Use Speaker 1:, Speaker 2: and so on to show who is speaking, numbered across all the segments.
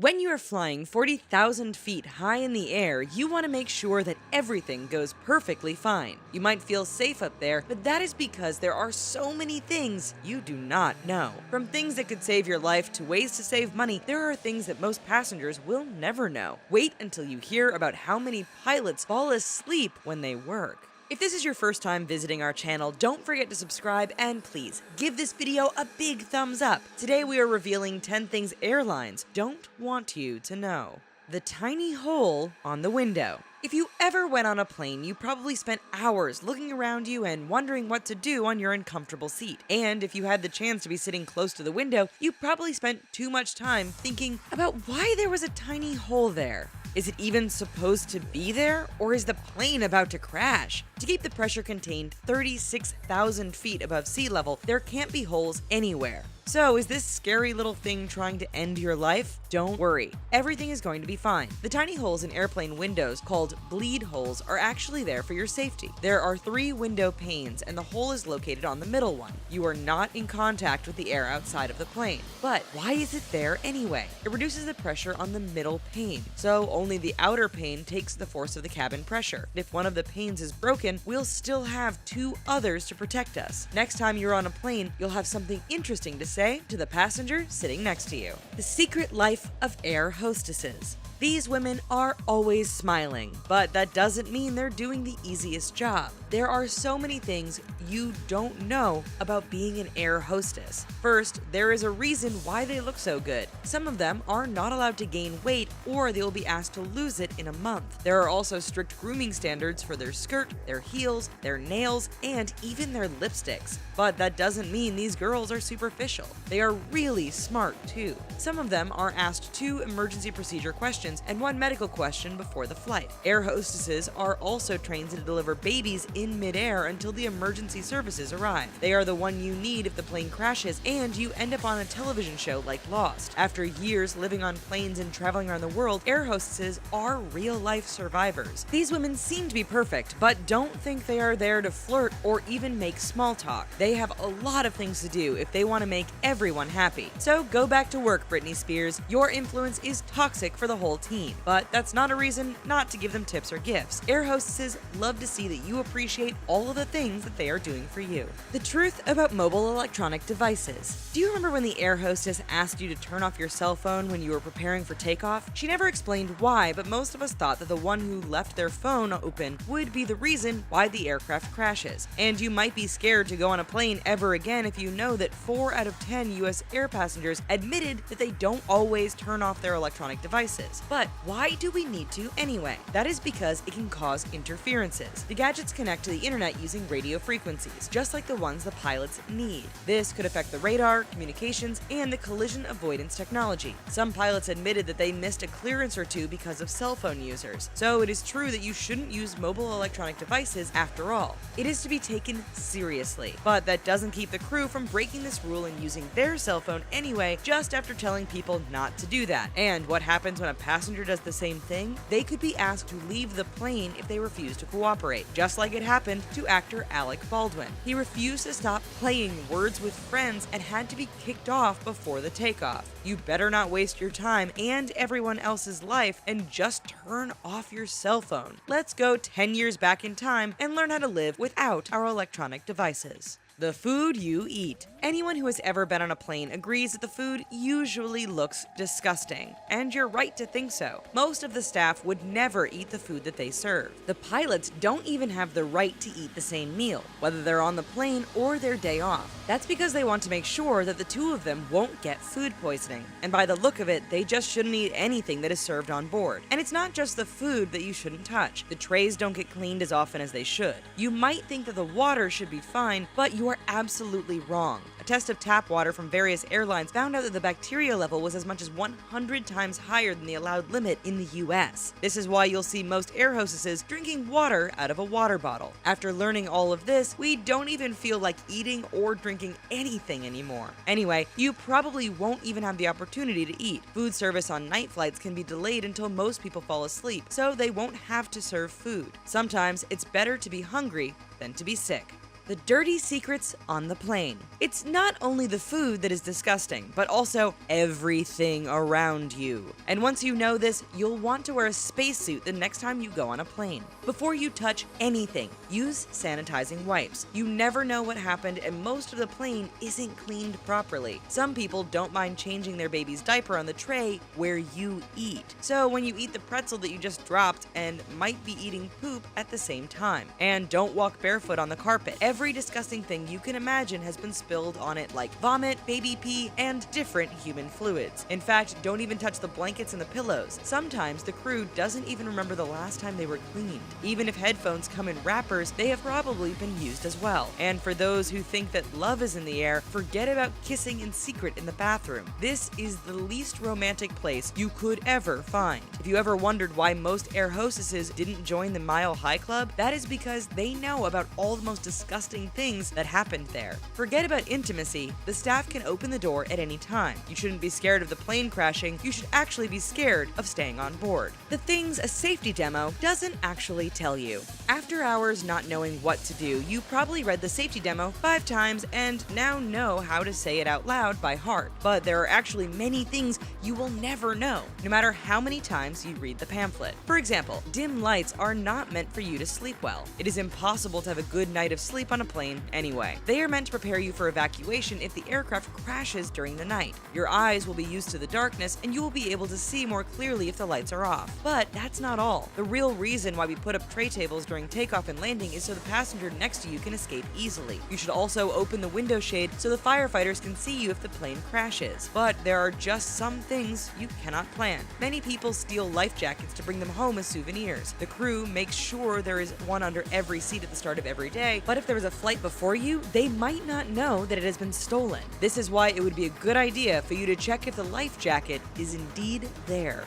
Speaker 1: When you are flying 40,000 feet high in the air, you want to make sure that everything goes perfectly fine. You might feel safe up there, but that is because there are so many things you do not know. From things that could save your life to ways to save money, there are things that most passengers will never know. Wait until you hear about how many pilots fall asleep when they work. If this is your first time visiting our channel, don't forget to subscribe and please give this video a big thumbs up. Today we are revealing 10 things airlines don't want you to know. The tiny hole on the window. If you ever went on a plane, you probably spent hours looking around you and wondering what to do on your uncomfortable seat. And if you had the chance to be sitting close to the window, you probably spent too much time thinking about why there was a tiny hole there. Is it even supposed to be there, or is the plane about to crash? To keep the pressure contained 36,000 feet above sea level, there can't be holes anywhere. So, is this scary little thing trying to end your life? Don't worry, everything is going to be fine. The tiny holes in airplane windows, called bleed holes, are actually there for your safety. There are 3 window panes, and the hole is located on the middle one. You are not in contact with the air outside of the plane. But why is it there anyway? It reduces the pressure on the middle pane, so only the outer pane takes the force of the cabin pressure. If one of the panes is broken, we'll still have 2 others to protect us. Next time you're on a plane, you'll have something interesting to say to the passenger sitting next to you. The secret life of air hostesses. These women are always smiling, but that doesn't mean they're doing the easiest job. There are so many things you don't know about being an air hostess. First, there is a reason why they look so good. Some of them are not allowed to gain weight, or they will be asked to lose it in a month. There are also strict grooming standards for their skirt, their heels, their nails, and even their lipsticks. But that doesn't mean these girls are superficial. They are really smart too. Some of them are asked 2 emergency procedure questions and 1 medical question before the flight. Air hostesses are also trained to deliver babies in midair until the emergency services arrive. They are the one you need if the plane crashes and you end up on a television show like Lost. After years living on planes and traveling around the world, air hostesses are real-life survivors. These women seem to be perfect, but don't think they are there to flirt or even make small talk. They have a lot of things to do if they want to make everyone happy. So go back to work, Britney Spears. Your influence is toxic for the whole team, but that's not a reason not to give them tips or gifts. Air hostesses love to see that you appreciate all of the things that they are doing for you. The truth about mobile electronic devices. Do you remember when the air hostess asked you to turn off your cell phone when you were preparing for takeoff? She never explained why, but most of us thought that the one who left their phone open would be the reason why the aircraft crashes. And you might be scared to go on a plane ever again if you know that 4 out of 10 US air passengers admitted that they don't always turn off their electronic devices. But why do we need to anyway? That is because it can cause interferences. The gadgets connect to the internet using radio frequencies, just like the ones the pilots need. This could affect the radar, communications, and the collision avoidance technology. Some pilots admitted that they missed a clearance or 2 because of cell phone users. So it is true that you shouldn't use mobile electronic devices after all. It is to be taken seriously. But that doesn't keep the crew from breaking this rule and using their cell phone anyway, just after telling people not to do that. And what happens when a passenger does the same thing? They could be asked to leave the plane if they refuse to cooperate, just like it happened to actor Alec Baldwin. He refused to stop playing Words with Friends and had to be kicked off before the takeoff. You better not waste your time and everyone else's life and just turn off your cell phone. Let's go 10 years back in time and learn how to live without our electronic devices. The food you eat. Anyone who has ever been on a plane agrees that the food usually looks disgusting, and you're right to think so. Most of the staff would never eat the food that they serve. The pilots don't even have the right to eat the same meal, whether they're on the plane or their day off. That's because they want to make sure that the 2 of them won't get food poisoning, and by the look of it, they just shouldn't eat anything that is served on board. And it's not just the food that you shouldn't touch. The trays don't get cleaned as often as they should. You might think that the water should be fine, but you are absolutely wrong. A test of tap water from various airlines found out that the bacteria level was as much as 100 times higher than the allowed limit in the US. This is why you'll see most air hostesses drinking water out of a water bottle. After learning all of this, we don't even feel like eating or drinking anything anymore. Anyway, you probably won't even have the opportunity to eat. Food service on night flights can be delayed until most people fall asleep, so they won't have to serve food. Sometimes it's better to be hungry than to be sick. The dirty secrets on the plane. It's not only the food that is disgusting, but also everything around you. And once you know this, you'll want to wear a spacesuit the next time you go on a plane. Before you touch anything, use sanitizing wipes. You never know what happened, and most of the plane isn't cleaned properly. Some people don't mind changing their baby's diaper on the tray where you eat. So when you eat the pretzel that you just dropped and might be eating poop at the same time. And don't walk barefoot on the carpet. Every disgusting thing you can imagine has been spilled on it, like vomit, baby pee, and different human fluids. In fact, don't even touch the blankets and the pillows. Sometimes the crew doesn't even remember the last time they were cleaned. Even if headphones come in wrappers, they have probably been used as well. And for those who think that love is in the air, forget about kissing in secret in the bathroom. This is the least romantic place you could ever find. If you ever wondered why most air hostesses didn't join the Mile High Club, that is because they know about all the most disgusting things that happened there. Forget about intimacy, the staff can open the door at any time. You shouldn't be scared of the plane crashing, you should actually be scared of staying on board. The things a safety demo doesn't actually tell you. After hours not knowing what to do, you probably read the safety demo 5 times and now know how to say it out loud by heart. But there are actually many things you will never know, no matter how many times you read the pamphlet. For example, dim lights are not meant for you to sleep well. It is impossible to have a good night of sleep on a plane anyway. They are meant to prepare you for evacuation if the aircraft crashes during the night. Your eyes will be used to the darkness and you will be able to see more clearly if the lights are off. But that's not all. The real reason why we put up tray tables during takeoff and landing is so the passenger next to you can escape easily. You should also open the window shade so the firefighters can see you if the plane crashes. But there are just some things you cannot plan. Many people steal life jackets to bring them home as souvenirs. The crew makes sure there is one under every seat at the start of every day, but if there was a flight before you, they might not know that it has been stolen. This is why it would be a good idea for you to check if the life jacket is indeed there.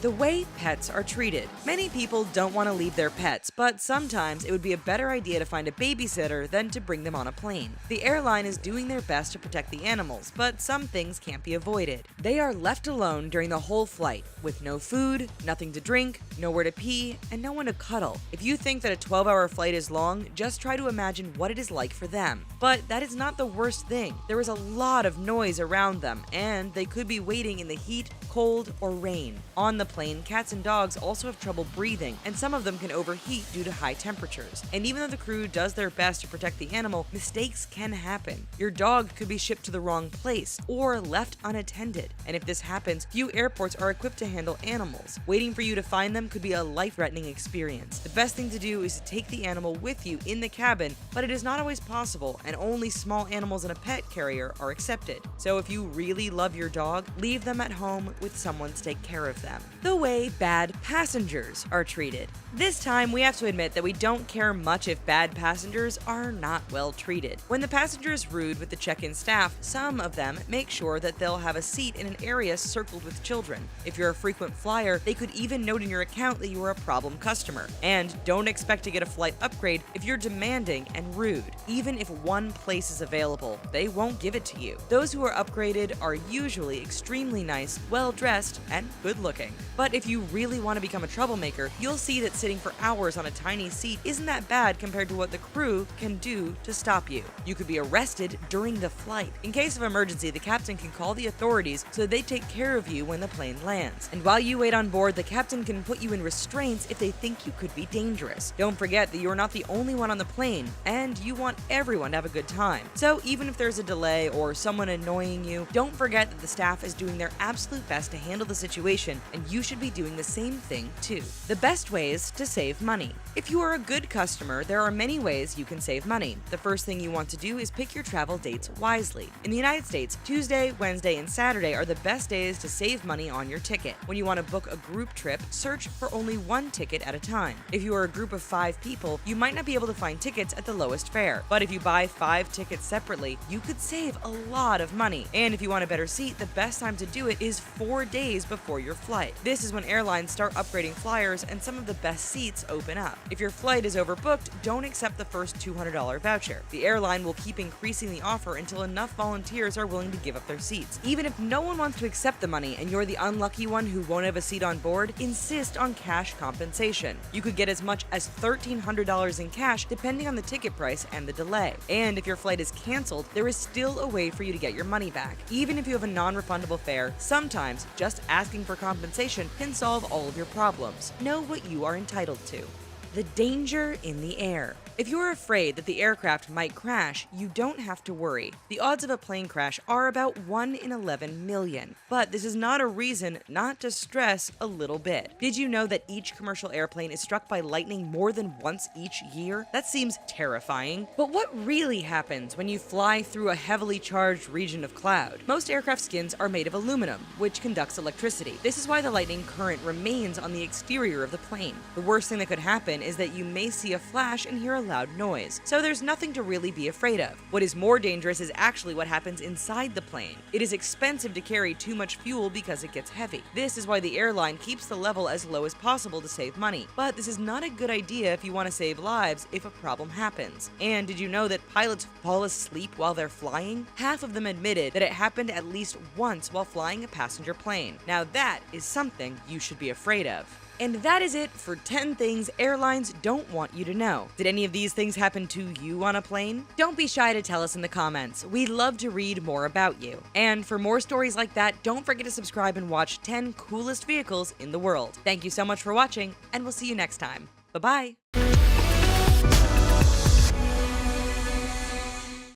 Speaker 1: The way pets are treated. Many people don't want to leave their pets, but sometimes it would be a better idea to find a babysitter than to bring them on a plane. The airline is doing their best to protect the animals, but some things can't be avoided. They are left alone during the whole flight, with no food, nothing to drink, nowhere to pee, and no one to cuddle. If you think that a 12-hour flight is long, just try to imagine what it is like for them. But that is not the worst thing. There is a lot of noise around them, and they could be waiting in the heat, cold, or rain. On the plane, cats and dogs also have trouble breathing, and some of them can overheat due to high temperatures. And even though the crew does their best to protect the animal, mistakes can happen. Your dog could be shipped to the wrong place or left unattended. And if this happens, few airports are equipped to handle animals. Waiting for you to find them could be a life-threatening experience. The best thing to do is to take the animal with you in the cabin, but it is not always possible, and only small animals in a pet carrier are accepted. So if you really love your dog, leave them at home with someone to take care of them. The way bad passengers are treated. This time, we have to admit that we don't care much if bad passengers are not well treated. When the passenger is rude with the check-in staff, some of them make sure that they'll have a seat in an area circled with children. If you're a frequent flyer, they could even note in your account that you are a problem customer. And don't expect to get a flight upgrade if you're demanding and rude. Even if one place is available, they won't give it to you. Those who are upgraded are usually extremely nice, well-dressed, and good-looking. But if you really want to become a troublemaker, you'll see that sitting for hours on a tiny seat isn't that bad compared to what the crew can do to stop you. You could be arrested during the flight. In case of emergency, the captain can call the authorities so they take care of you when the plane lands. And while you wait on board, the captain can put you in restraints if they think you could be dangerous. Don't forget that you're not the only one on the plane, and you want everyone to have a good time. So even if there's a delay or someone annoying you, don't forget that the staff is doing their absolute best to handle the situation, and you should be doing the same thing too. The best ways to save money. If you are a good customer, there are many ways you can save money. The first thing you want to do is pick your travel dates wisely. In the United States, Tuesday, Wednesday, and Saturday are the best days to save money on your ticket. When you want to book a group trip, search for only one ticket at a time. If you are a group of 5 people, you might not be able to find tickets at the lowest fare. But if you buy 5 tickets separately, you could save a lot of money. And if you want a better seat, the best time to do it is 4 days before your flight. This This is when airlines start upgrading flyers and some of the best seats open up. If your flight is overbooked, don't accept the first $200 voucher. The airline will keep increasing the offer until enough volunteers are willing to give up their seats. Even if no one wants to accept the money and you're the unlucky one who won't have a seat on board, insist on cash compensation. You could get as much as $1,300 in cash depending on the ticket price and the delay. And if your flight is canceled, there is still a way for you to get your money back. Even if you have a non-refundable fare, sometimes just asking for compensation can solve all of your problems. Know what you are entitled to. The danger in the air. If you're afraid that the aircraft might crash, you don't have to worry. The odds of a plane crash are about 1 in 11 million. But this is not a reason not to stress a little bit. Did you know that each commercial airplane is struck by lightning more than once each year? That seems terrifying. But what really happens when you fly through a heavily charged region of cloud? Most aircraft skins are made of aluminum, which conducts electricity. This is why the lightning current remains on the exterior of the plane. The worst thing that could happen is that you may see a flash and hear a loud noise, so there's nothing to really be afraid of. What is more dangerous is actually what happens inside the plane. It is expensive to carry too much fuel because it gets heavy. This is why the airline keeps the level as low as possible to save money. But this is not a good idea if you want to save lives if a problem happens. And did you know that pilots fall asleep while they're flying? Half of them admitted that it happened at least once while flying a passenger plane. Now that is something you should be afraid of. And that is it for 10 things airlines don't want you to know. Did any of these things happen to you on a plane? Don't be shy to tell us in the comments. We'd love to read more about you. And for more stories like that, don't forget to subscribe and watch 10 coolest vehicles in the world. Thank you so much for watching, and we'll see you next time. Bye-bye.